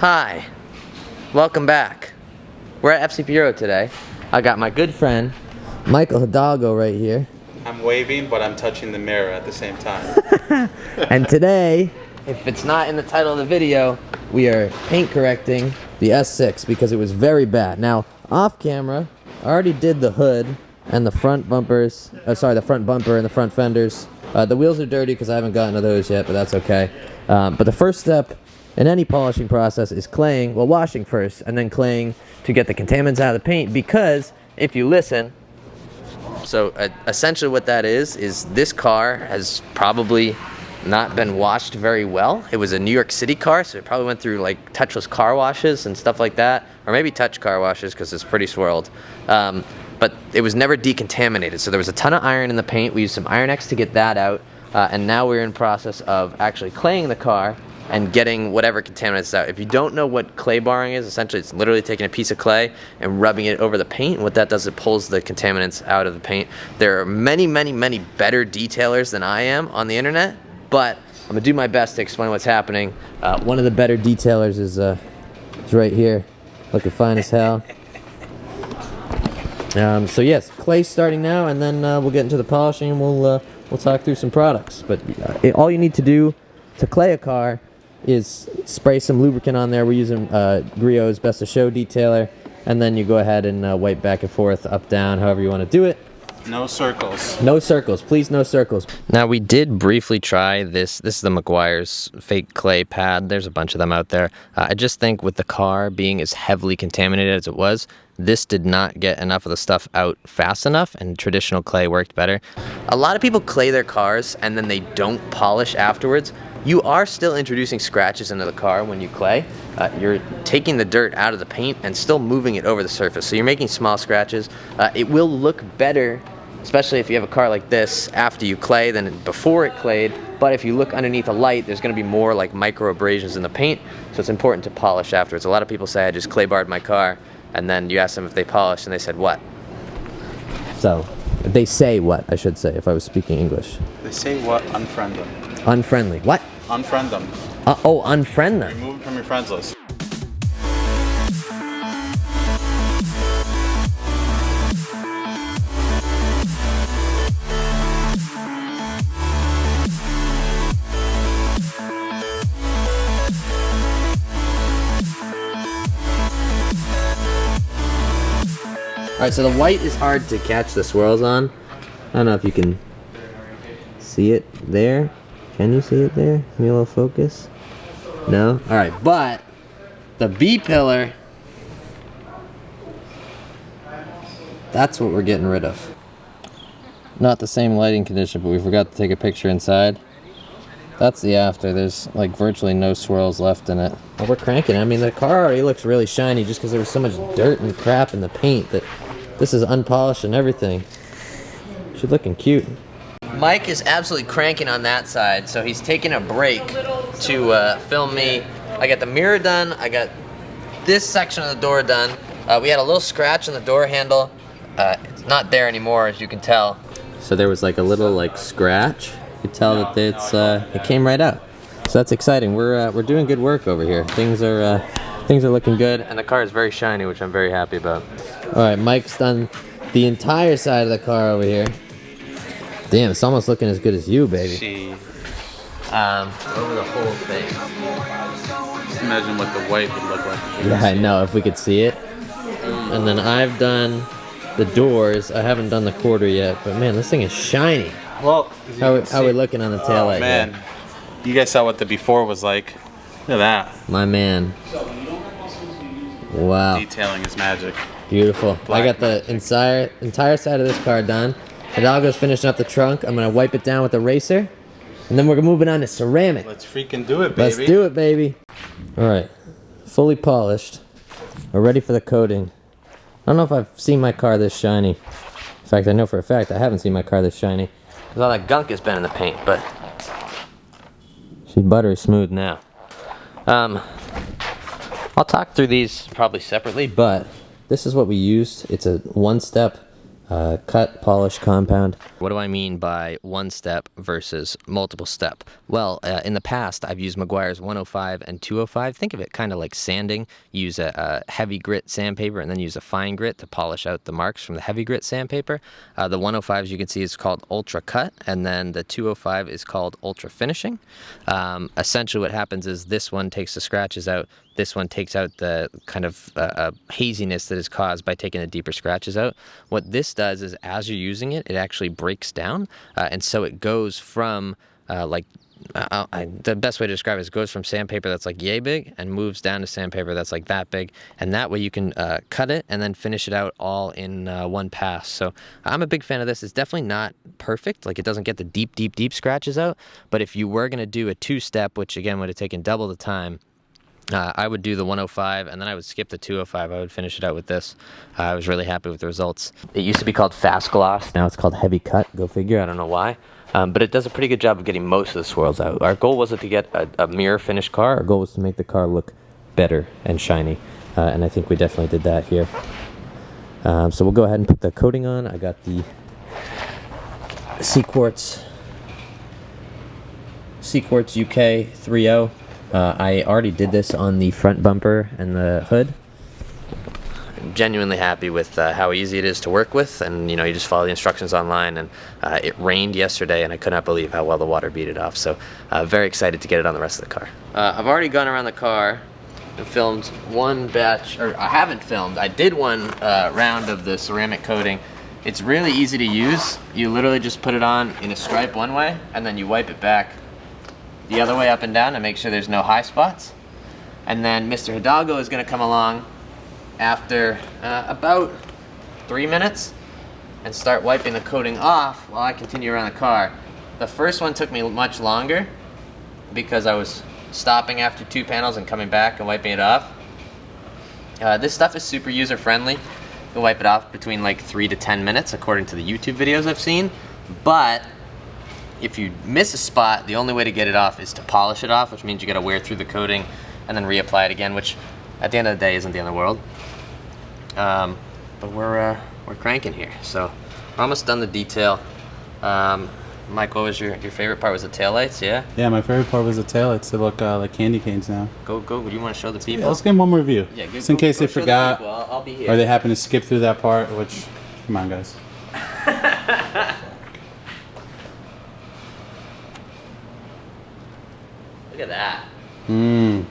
Hi, welcome back. We're at FC Bureau today. I got my good friend, Michael Hidalgo right here. I'm waving, but I'm touching the mirror at the same time. And today, if it's not in the title of the video, we are paint correcting the S6 because it was very bad. Now, off camera, I already did the hood and the front bumpers, the front bumper and the front fenders. The wheels are dirty because I haven't gotten to those yet, but that's okay. But the first step in any polishing process is claying, well, washing first, and then claying to get the contaminants out of the paint, because if you listen, so essentially what that is this car has probably not been washed very well. It was a New York City car, so it probably went through like touchless car washes and stuff like that, or maybe touch car washes because it's pretty swirled. But it was never decontaminated, so there was a ton of iron in the paint. We used some Iron X to get that out, and now we're in process of actually claying the car and getting whatever contaminants out. If you don't know what clay barring is, essentially it's literally taking a piece of clay and rubbing it over the paint. And what that does, it pulls the contaminants out of the paint. There are many, many, many better detailers than I am on the internet, but I'm gonna do my best to explain what's happening. One of the better detailers is right here, looking fine as hell. So yes, clay's starting now, and then we'll get into the polishing, and we'll talk through some products. But all you need to do to clay a car is spray some lubricant on there. We're using Griot's Best of Show detailer, and then you go ahead and wipe back and forth, up, down, however you want to do it. No circles. No circles, please, no circles. Now, we did briefly try this. This is the McGuire's fake clay pad. There's a bunch of them out there. I just think with the car being as heavily contaminated as it was, this did not get enough of the stuff out fast enough, and traditional clay worked better. A lot of people clay their cars and then they don't polish afterwards. You are still introducing scratches into the car when you clay. You're taking the dirt out of the paint and still moving it over the surface. So you're making small scratches. It will look better, especially if you have a car like this, after you clay than before it clayed. But if you look underneath a light, there's gonna be more like micro abrasions in the paint. So it's important to polish afterwards. A lot of people say, I just clay barred my car. And then you ask them if they polished, and they said what? So, they say what, I should say, if I was speaking English. They say what? Unfriend them. Unfriendly. What? Unfriend them. Oh, unfriend them. Remove them from your friends list. Alright, so the white is hard to catch the swirls on. I don't know if you can see it there. Can you see it there? Give me a little focus. No? Alright, but the B pillar, that's what we're getting rid of. Not the same lighting condition, but we forgot to take a picture inside. That's the after. There's like virtually no swirls left in it. Well, we're cranking it. I mean, the car already looks really shiny just because there was so much dirt and crap in the paint that this is unpolished and everything. She's looking cute. Mike is absolutely cranking on that side, so he's taking a break to film me. I got the mirror done. I got this section of the door done. We had a little scratch on the door handle. It's not there anymore, as you can tell. So there was like a little like scratch. You could tell that it came right out. So that's exciting. We're doing good work over here. Things are looking good, and the car is very shiny, which I'm very happy about. All right, Mike's done the entire side of the car over here. Damn, it's almost looking as good as you, baby. Over the whole thing. Just imagine what the white would look like. Yeah, I know, if we could see it. And then I've done the doors. I haven't done the quarter yet, but man, this thing is shiny. Well, how are we looking on the taillight? Oh, man. Here? You guys saw what the before was like. Look at that. My man. Wow. Detailing is magic. Beautiful. I got the entire side of this car done. Hidalgo's finishing up the trunk. I'm going to wipe it down with a eraser. And then we're moving on to ceramic. Let's freaking do it, baby. Let's do it, baby. All right. Fully polished. We're ready for the coating. I don't know if I've seen my car this shiny. In fact, I know for a fact I haven't seen my car this shiny. Because all that gunk has been in the paint, but she's buttery smooth now. I'll talk through these probably separately, but this is what we used. It's a one-step cut, polish, compound. What do I mean by one step versus multiple step? Well, in the past, I've used Meguiar's 105 and 205. Think of it kind of like sanding. Use a heavy grit sandpaper and then use a fine grit to polish out the marks from the heavy grit sandpaper. The 105, as you can see, is called Ultra Cut, and then the 205 is called Ultra Finishing. Essentially what happens is this one takes the scratches out. This one takes out the kind of haziness that is caused by taking the deeper scratches out. What this does is as you're using it, it actually breaks down. And so it goes from the best way to describe it is it goes from sandpaper that's like yay big and moves down to sandpaper that's like that big. And that way you can cut it and then finish it out all in one pass. So I'm a big fan of this. It's definitely not perfect. Like it doesn't get the deep scratches out. But if you were going to do a two-step, which again would have taken double the time, I would do the 105 and then I would skip the 205. I would finish it out with this. I was really happy with the results. It used to be called Fast Gloss. Now it's called Heavy Cut. Go figure. I don't know why. But it does a pretty good job of getting most of the swirls out. Our goal wasn't to get a mirror finished car. Our goal was to make the car look better and shiny. And I think we definitely did that here. So we'll go ahead and put the coating on. I got the Sequartz UK 3.0. I already did this on the front bumper and the hood. I'm genuinely happy with how easy it is to work with, and you just follow the instructions online. And it rained yesterday, and I could not believe how well the water beat it off. So very excited to get it on the rest of the car. I've already gone around the car and filmed one batch, or I haven't filmed. I did one round of the ceramic coating. It's really easy to use. You literally just put it on in a stripe one way, and then you wipe it back the other way up and down to make sure there's no high spots. And then Mr. Hidalgo is going to come along after about 3 minutes and start wiping the coating off while I continue around the car. The first one took me much longer because I was stopping after 2 panels and coming back and wiping it off. This stuff is super user friendly. You can wipe it off between like 3 to 10 minutes according to the YouTube videos I've seen. But if you miss a spot, the only way to get it off is to polish it off, which means you got to wear through the coating and then reapply it again, which at the end of the day isn't the end of the world. But we're cranking here, so we're almost done the detail. Mike, what was your favorite part? Was the taillights? Yeah. Yeah, my favorite part was the taillights. They look like candy canes now. Go. Do you want to show the people? Yeah, let's give them one more review. Yeah, just in case they forgot, I'll be here. or they happen to skip through that part. Which, come on, guys. Look at that. Mmm.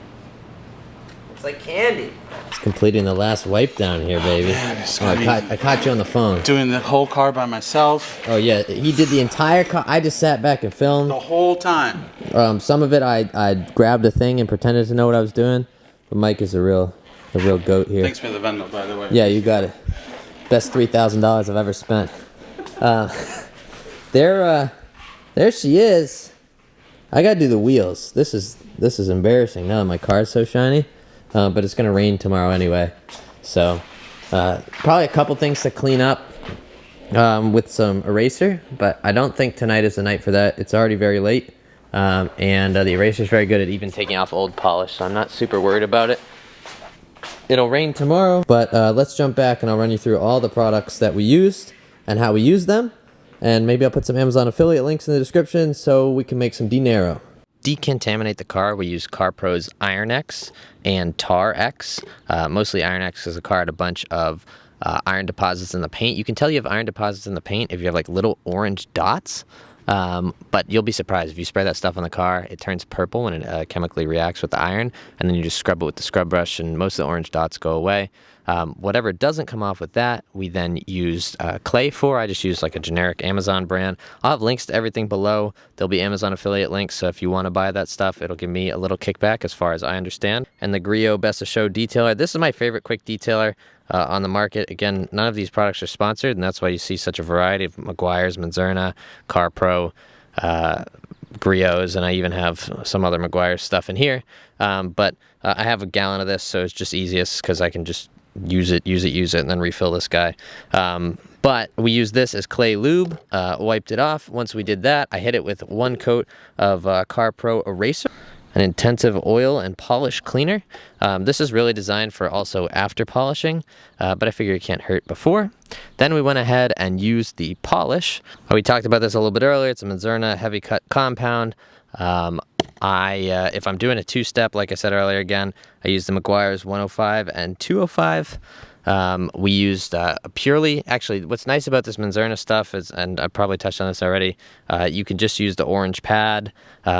It's like candy. It's completing the last wipe down here, baby. I caught you on the phone. Doing the whole car by myself. Oh yeah, he did the entire car. I just sat back and filmed. The whole time. Some of it I grabbed a thing and pretended to know what I was doing. But Mike is the real goat here. Thanks for the Venmo, by the way. Yeah, you got it. Best $3,000 I've ever spent. There she is. I gotta do the wheels. This is embarrassing now that my car's so shiny. But it's gonna rain tomorrow anyway. So probably a couple things to clean up with some eraser. But I don't think tonight is the night for that. It's already very late. And the eraser is very good at even taking off old polish. So I'm not super worried about it. It'll rain tomorrow. But let's jump back and I'll run you through all the products that we used and how we used them. And maybe I'll put some Amazon affiliate links in the description so we can make some dinero. Decontaminate the car, we use CarPro's Iron X and Tar X. Mostly Iron X because the car had a bunch of iron deposits in the paint. You can tell you have iron deposits in the paint if you have like little orange dots. But you'll be surprised if you spray that stuff on the car, it turns purple when it chemically reacts with the iron, and then you just scrub it with the scrub brush and most of the orange dots go away. Whatever doesn't come off with that, we then used clay for. I just used like a generic Amazon brand. I'll have links to everything below. There'll be Amazon affiliate links, so if you want to buy that stuff, it'll give me a little kickback as far as I understand. And the Griot Best of Show detailer. This is my favorite quick detailer on the market. Again, none of these products are sponsored, and that's why you see such a variety of Meguiar's, Manzurna, CarPro, Griots, and I even have some other Meguiar stuff in here. But I have a gallon of this, so it's just easiest because I can just use it, and then refill this guy. But we used this as clay lube, wiped it off. Once we did that, I hit it with one coat of CarPro eraser. an intensive oil and polish cleaner. This is really designed for also after polishing, but I figure it can't hurt before. Then we went ahead and used the polish. We talked about this a little bit earlier. It's a Mizurna heavy cut compound. If I'm doing a two-step, like I said earlier, again, I use the Meguiar's 105 and 205. We used purely, actually, what's nice about this Mizurna stuff is, and I probably touched on this already, you can just use the orange pad.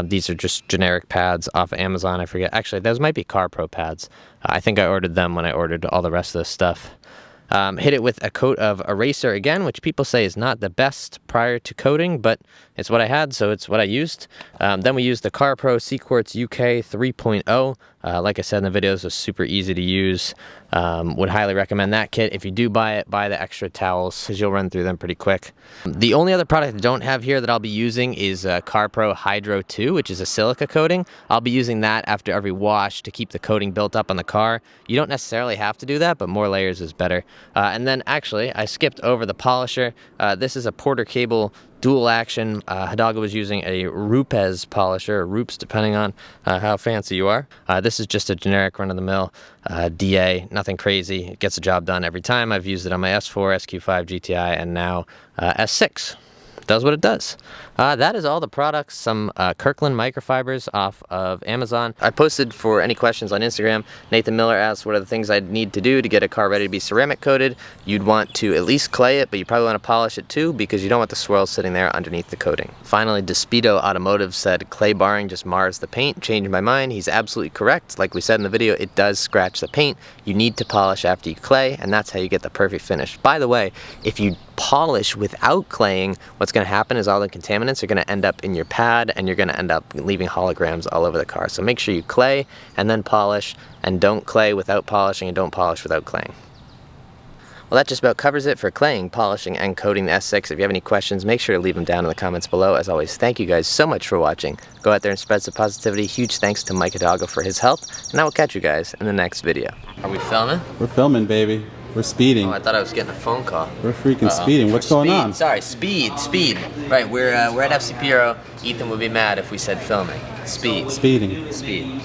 These are just generic pads off of Amazon. I forget. Actually, those might be CarPro pads. I think I ordered them when I ordered all the rest of this stuff. Hit it with a coat of eraser again, which people say is not the best prior to coating, but it's what I had, so it's what I used. Then we used the CarPro Sequartz UK 3.0. Like I said in the video, this was super easy to use. Would highly recommend that kit. If you do buy it, buy the extra towels because you'll run through them pretty quick. The only other product I don't have here that I'll be using is CarPro Hydro 2, which is a silica coating. I'll be using that after every wash to keep the coating built up on the car. You don't necessarily have to do that, but more layers is better. And then actually, I skipped over the polisher. This is a Porter Cable dual action. Hidalgo was using a Rupes polisher, or Rupes depending on how fancy you are. This is just a generic run-of-the-mill DA, nothing crazy. It gets the job done every time. I've used it on my S4, SQ5 GTI, and now S6. Does what it does. That is all the products. Some Kirkland microfibers off of Amazon. I posted for any questions on Instagram. Nathan Miller asked what are the things I'd need to do to get a car ready to be ceramic coated. You'd want to at least clay it, but you probably want to polish it too because you don't want the swirls sitting there underneath the coating. Finally, Despido Automotive said clay barring just mars the paint. Changed my mind. He's absolutely correct. Like we said in the video, it does scratch the paint. You need to polish after you clay, and that's how you get the perfect finish. By the way, if you polish without claying, what's going to happen is all the contaminants are going to end up in your pad and you're going to end up leaving holograms all over the car. So make sure you clay and then polish, and don't clay without polishing and don't polish without claying. Well, that just about covers it for claying, polishing, and coating the S6. If you have any questions, make sure to leave them down in the comments below. As always, thank you guys so much for watching. Go out there and spread some positivity. Huge thanks to Mike Hidalgo for his help, and I will catch you guys in the next video. Are we filming? We're filming, baby. We're speeding. Oh, I thought I was getting a phone call. We're freaking speeding. What's going on? Sorry, speed. Right, we're at FC Bureau. Ethan would be mad if we said filming. Speeding. Speeding.